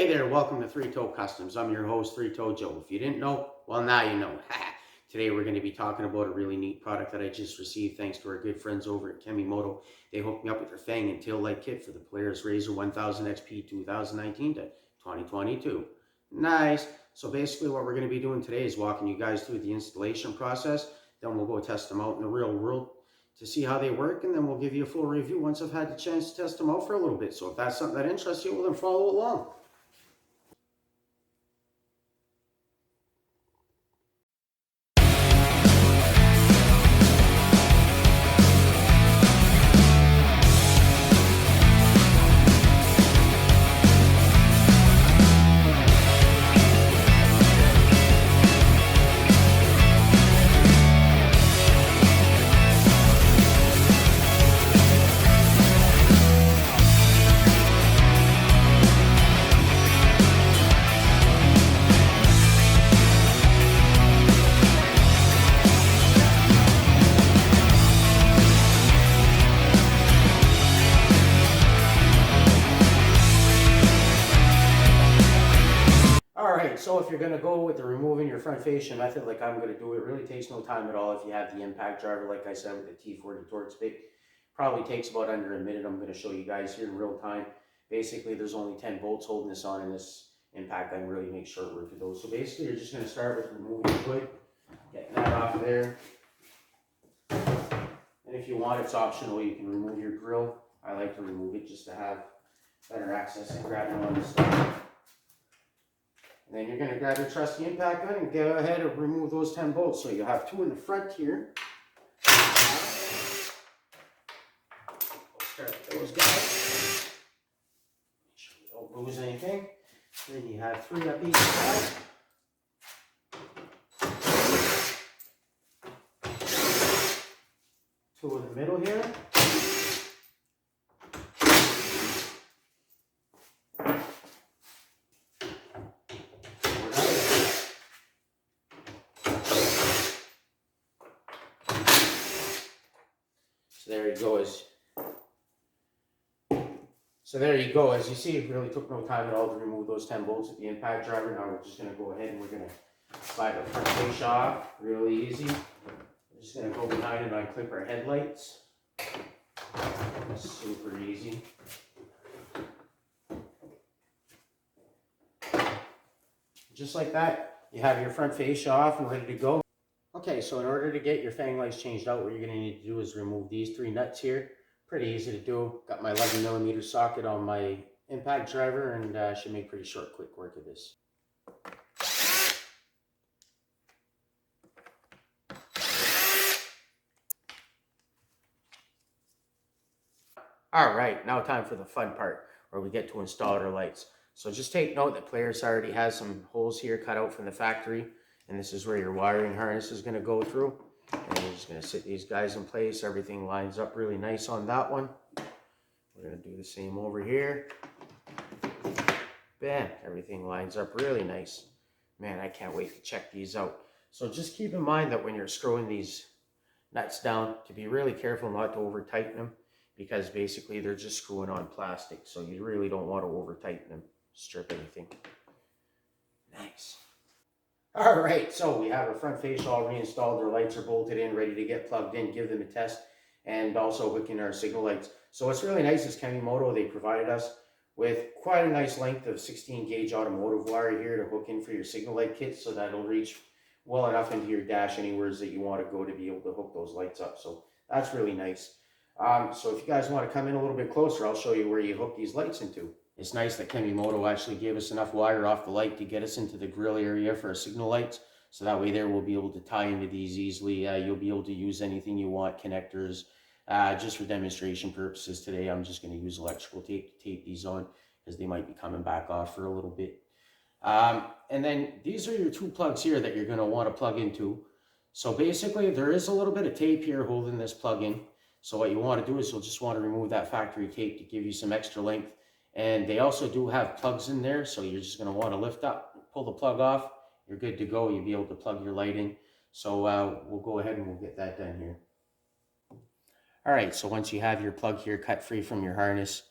Hey there, welcome to Three Toe Customs. I'm your host, Three Toe Joe. If you didn't know, well, now you know. Today we're going to be talking about a really neat product that I just received thanks to our good friends over at Kemimoto. They hooked me up with their Fang and Tail Light kit for the Polaris RZR 1000 XP 2019 to 2022. Nice. So basically what we're going to be doing today is walking you guys through the installation process. Then we'll go test them out in the real world to see how they work, and then we'll give you a full review once I've had the chance to test them out for a little bit. So if that's something that interests you, well, then follow along. Alright, so if you're going to go with the removing your front fascia method like I'm going to do, it really takes no time at all if you have the impact driver, like I said, with the T40 torque stick. Probably takes about under a minute. I'm going to show you guys here in real time. Basically, there's only 10 bolts holding this on, and this impact gun really makes short work of those. So basically, you're just going to start with removing the hood, getting that off of there. And if you want, it's optional. You can remove your grill. I like to remove it just to have better access and grabbing on the stuff. And then you're going to grab your trusty impact gun and go ahead and remove those 10 bolts. So you'll have 2 in the front here. We'll start with those guys. Make sure you don't lose anything. Then you have 3 up each side. 2 in the middle here. So there you go. As you see, it really took no time at all to remove those 10 bolts with the impact driver. Now we're just going to go ahead and we're going to slide the front fascia off really easy. We're just going to go behind and unclip our headlights. Super easy. Just like that, you have your front fascia off and ready to go. Okay, so in order to get your Fang lights changed out, what you're going to need to do is remove these 3 nuts here. Pretty easy to do. Got my 11mm socket on my impact driver, and should make pretty short, quick work of this. All right, now time for the fun part, where we get to install our lights. So just take note that Polaris already has some holes here cut out from the factory, and this is where your wiring harness is going to go through. And you're just going to sit these guys in place. Everything lines up really nice on that one. We're going to do the same over here. Bam, everything lines up really nice. Man, I can't wait to check these out. So just keep in mind that when you're screwing these nuts down, to be really careful not to over tighten them, because basically they're just screwing on plastic. So you really don't want to over tighten them, strip anything. Nice. All right, so we have our front fascia all reinstalled. Our lights are bolted in, ready to get plugged in, give them a test, and also hooking our signal lights. So what's really nice is Kemimoto, they provided us with quite a nice length of 16 gauge automotive wire here to hook in for your signal light kit, so that'll reach well enough into your dash anywhere that you want to go to be able to hook those lights up. So that's really nice. So if you guys want to come in a little bit closer, I'll show you where you hook these lights into. It's nice that Kemimoto actually gave us enough wire off the light to get us into the grill area for our signal lights. So that way there we'll be able to tie into these easily. You'll be able to use anything you want, connectors. Just for demonstration purposes today, I'm just going to use electrical tape to tape these on, because they might be coming back off for a little bit. And then these are your 2 plugs here that you're going to want to plug into. So basically there is a little bit of tape here holding this plug in. So what you want to do is you'll just want to remove that factory tape to give you some extra length. And they also do have plugs in there, so you're just going to want to lift up, pull the plug off, you're good to go. You'll be able to plug your light in. So we'll go ahead and we'll get that done here. All right, so once you have your plug here cut free from your harness,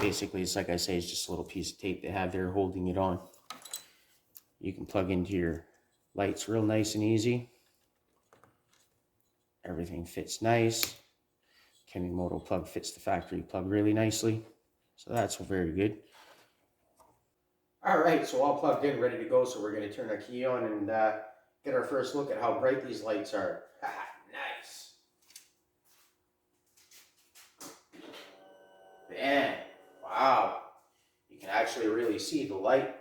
Basically, it's like I say, it's just a little piece of tape they have there holding it on. You can plug into your lights real nice and easy. Everything fits nice. Kemimoto plug fits the factory plug really nicely. So that's very good. All right, so all plugged in, ready to go. So we're going to turn our key on and get our first look at how bright these lights are. Nice. Man, wow. You can actually really see the light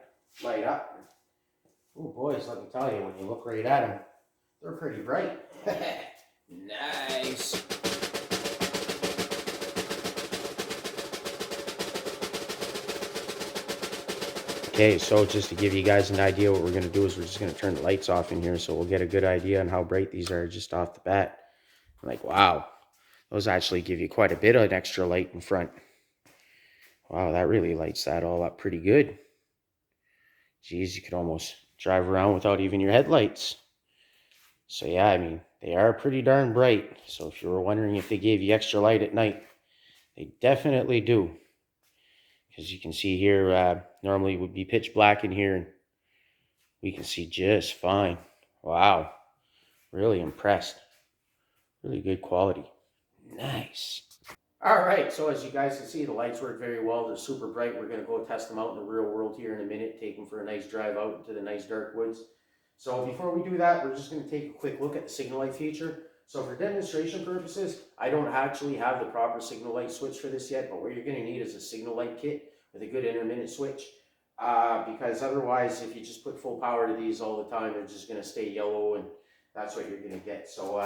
up. Oh, boys, let me tell you, when you look right at them, they're pretty bright. Nice. Okay, so just to give you guys an idea, what we're going to do is we're just going to turn the lights off in here so we'll get a good idea on how bright these are just off the bat. Like, wow, those actually give you quite a bit of an extra light in front. Wow, that really lights that all up pretty good. Geez, you could almost drive around without even your headlights. So yeah, I mean, they are pretty darn bright. So if you were wondering if they gave you extra light at night, they definitely do. Because you can see here, normally it would be pitch black in here, and we can see just fine. Wow, really impressed. Really good quality. Nice. All right, so as you guys can see, the lights work very well. They're super bright. We're going to go test them out in the real world here in a minute, take them for a nice drive out into the nice dark woods. So before we do that, we're just going to take a quick look at the signal light feature. So for demonstration purposes, I don't actually have the proper signal light switch for this yet, but what you're going to need is a signal light kit with a good intermittent switch. Because otherwise, if you just put full power to these all the time, they're just going to stay yellow, and that's what you're going to get. So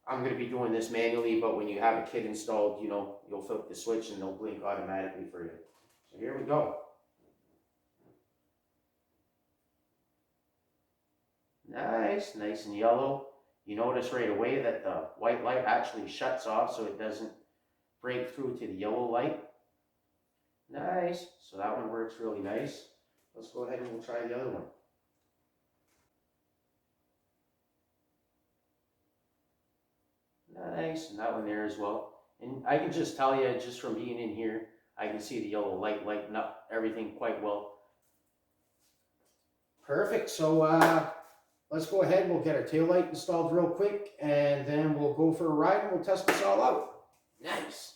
I'm going to be doing this manually, but when you have a kit installed, you know, you'll flip the switch and they'll blink automatically for you. So here we go. Nice, nice and yellow. You notice right away that the white light actually shuts off so it doesn't break through to the yellow light. Nice, so that one works really nice. Let's go ahead and we'll try the other one. Nice, and that one there as well. And I can just tell you, just from being in here, I can see the yellow light lighting up everything quite well. Perfect, so let's go ahead and we'll get our tail light installed real quick, and then we'll go for a ride and we'll test this all out. Nice.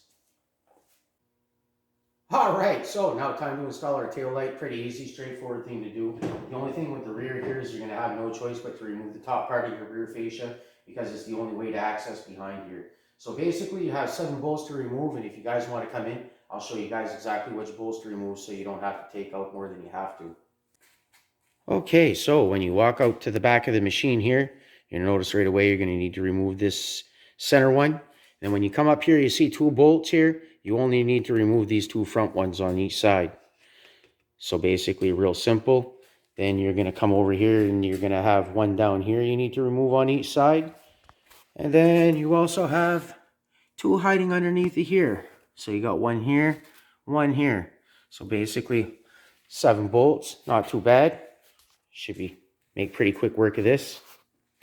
All right, so now time to install our tail light. Pretty easy, straightforward thing to do. The only thing with the rear here is you're going to have no choice but to remove the top part of your rear fascia, because it's the only way to access behind here. So basically you have 7 bolts to remove, and if you guys want to come in, I'll show you guys exactly which bolts to remove so you don't have to take out more than you have to. Okay, so when you walk out to the back of the machine here, you'll notice right away you're going to need to remove this center one. And when you come up here, you see 2 bolts here. You only need to remove these 2 front ones on each side. So basically real simple. Then you're going to come over here and you're going to have 1 down here you need to remove on each side. And then you also have 2 hiding underneath here. So you got 1 here, 1 here. So basically 7 bolts, not too bad. Should make pretty quick work of this.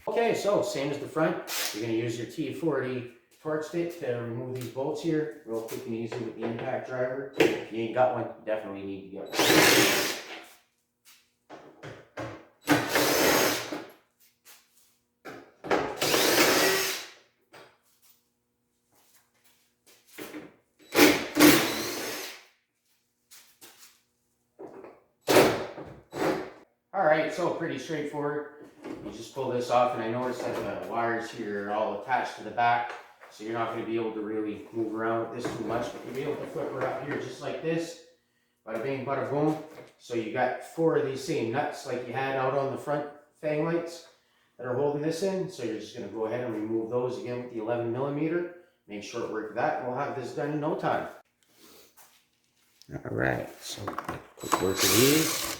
Okay, so same as the front. You're going to use your T40 torque stick to remove these bolts here, real quick and easy with the impact driver. If you ain't got one, you definitely need to get one. Alright, so pretty straightforward. You just pull this off, and I noticed that the wires here are all attached to the back, so you're not going to be able to really move around with this too much, but you'll be able to flip her up here just like this. Bada bing, bada boom. So you got 4 of these same nuts like you had out on the front fang lights that are holding this in. So you're just going to go ahead and remove those again with the 11mm. Make short work of that, and we'll have this done in no time. Alright, so quick work of these.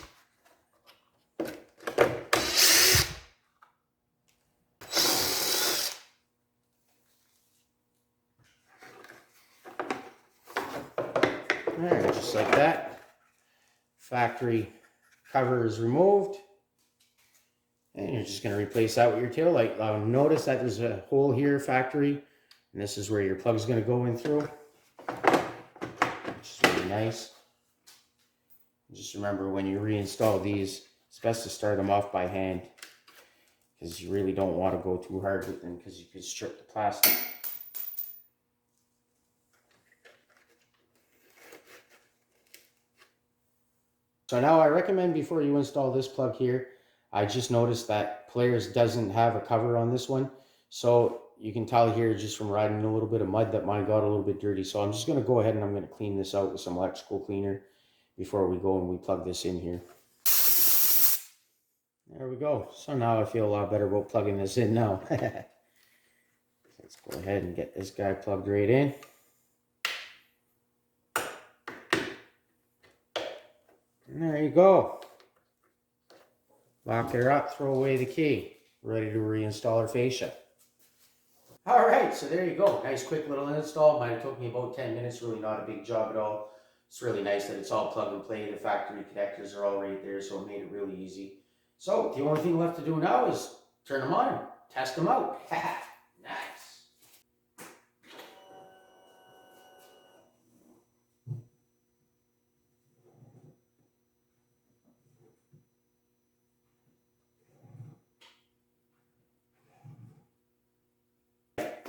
Alright, just like that. Factory cover is removed. And you're just going to replace that with your tail light. Notice that there's a hole here, factory, and this is where your plug's going to go in through. Which is really nice. Just remember, when you reinstall these, it's best to start them off by hand, because you really don't want to go too hard with them, because you could strip the plastic. So now I recommend, before you install this plug here, I just noticed that Polaris doesn't have a cover on this one. So you can tell here just from riding a little bit of mud that mine got a little bit dirty. So I'm just going to go ahead and I'm going to clean this out with some electrical cleaner before we go and we plug this in here. There we go. So now I feel a lot better about plugging this in now. Let's go ahead and get this guy plugged right in. And there you go. Lock her up, throw away the key. Ready to reinstall our fascia. Alright, so there you go. Nice quick little install. Might have took me about 10 minutes, really not a big job at all. It's really nice that it's all plug and play. The factory connectors are all right there, so it made it really easy. So the only thing left to do now is turn them on and test them out. Nice.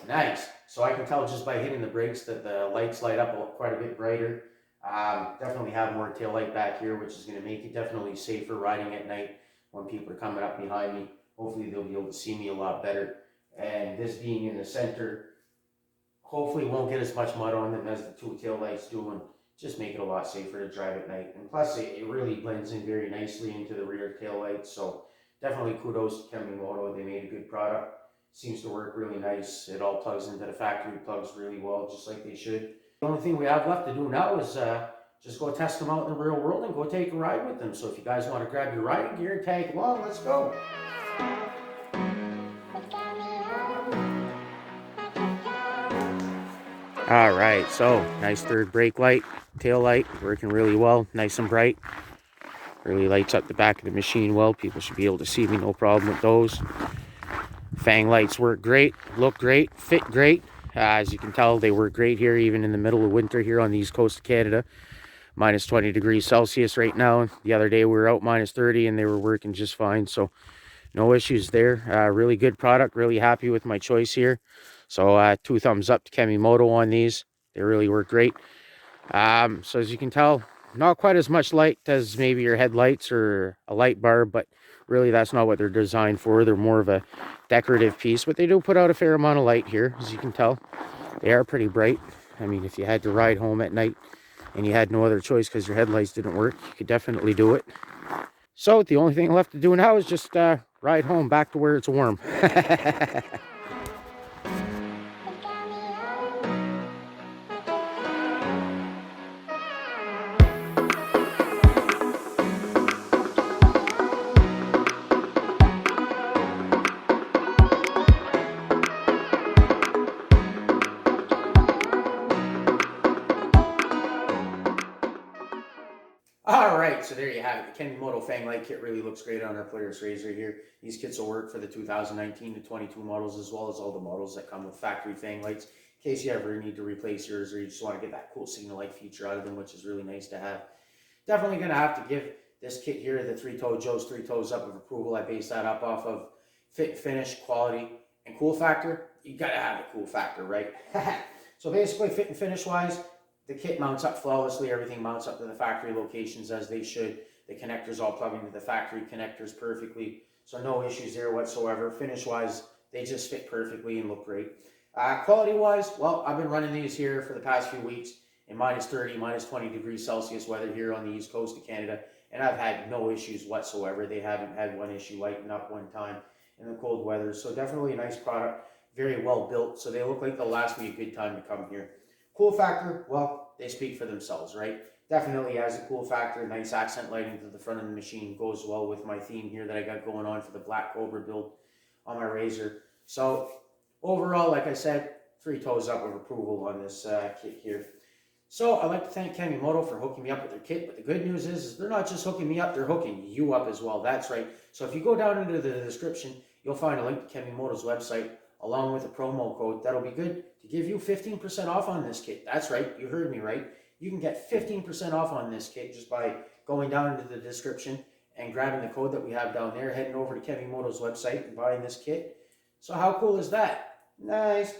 Nice. So I can tell just by hitting the brakes that the lights light up quite a bit brighter. Definitely have more tail light back here, which is going to make it definitely safer riding at night when people are coming up behind me. Hopefully they'll be able to see me a lot better. And this being in the center, hopefully won't get as much mud on them as the two tail lights do, and just make it a lot safer to drive at night. And plus it really blends in very nicely into the rear tail lights. So definitely kudos to Kemimoto. They made a good product. Seems to work really nice. It all plugs into the factory plugs really well, just like they should. The only thing we have left to do now is just go test them out in the real world and go take a ride with them. So if you guys want to grab your riding gear and tag along, let's go. All right, so nice third brake light, tail light, working really well, nice and bright. Really lights up the back of the machine well. People should be able to see me, no problem with those. Fang lights work great, look great, fit great. As you can tell, they work great here, even in the middle of winter here on the east coast of Canada. Minus 20 degrees Celsius right now. The other day we were out minus 30 and they were working just fine. So no issues there. Really good product. Really happy with my choice here. So 2 thumbs up to Kemimoto on these. They really work great. So as you can tell, not quite as much light as maybe your headlights or a light bar, but really that's not what they're designed for. They're more of a decorative piece, but they do put out a fair amount of light here, as you can tell. They are pretty bright. I mean, if you had to ride home at night and you had no other choice because your headlights didn't work, you could definitely do it. So the only thing left to do now is just ride home back to where it's warm. Alright, so there you have it. The Kemimoto Fang Light kit really looks great on our Polaris RZR here. These kits will work for the 2019 to 22 models, as well as all the models that come with factory Fang Lights, in case you ever need to replace yours or you just want to get that cool signal light feature out of them, which is really nice to have. Definitely going to have to give this kit here the 3 Joe's 3 toes up of approval. I base that up off of fit, finish, quality, and cool factor. You got to have the cool factor, right? So basically, fit and finish wise, the kit mounts up flawlessly. Everything mounts up to the factory locations as they should. The connectors all plug into the factory connectors perfectly. So no issues there whatsoever. Finish-wise, they just fit perfectly and look great. Quality-wise, well, I've been running these here for the past few weeks in minus 30, minus 20 degrees Celsius weather here on the east coast of Canada. And I've had no issues whatsoever. They haven't had one issue lighting up one time in the cold weather. So definitely a nice product. Very well built. So they look like they'll last me a good time to come here. Cool factor, well, they speak for themselves, right? Definitely has a cool factor. Nice accent lighting to the front of the machine. Goes well with my theme here that I got going on for the Black Cobra build on my RZR. So overall, like I said, 3 toes up of approval on this kit here. So I'd like to thank Kemimoto for hooking me up with their kit. But the good news is they're not just hooking me up, they're hooking you up as well. That's right. So if you go down into the description, you'll find a link to Kemimoto's website along with a promo code that'll be good to give you 15% off on this kit. That's right, you heard me right. You can get 15% off on this kit just by going down into the description and grabbing the code that we have down there, heading over to Kemimoto's website and buying this kit. So how cool is that? Nice.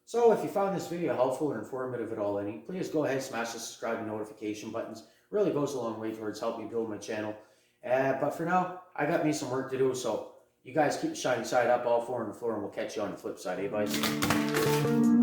So if you found this video helpful or informative at all, please go ahead and smash the subscribe and notification buttons. It really goes a long way towards helping me build my channel. But for now, I got me some work to do, so you guys keep the shiny side up, all four on the floor, and we'll catch you on the flip side, eh, boys?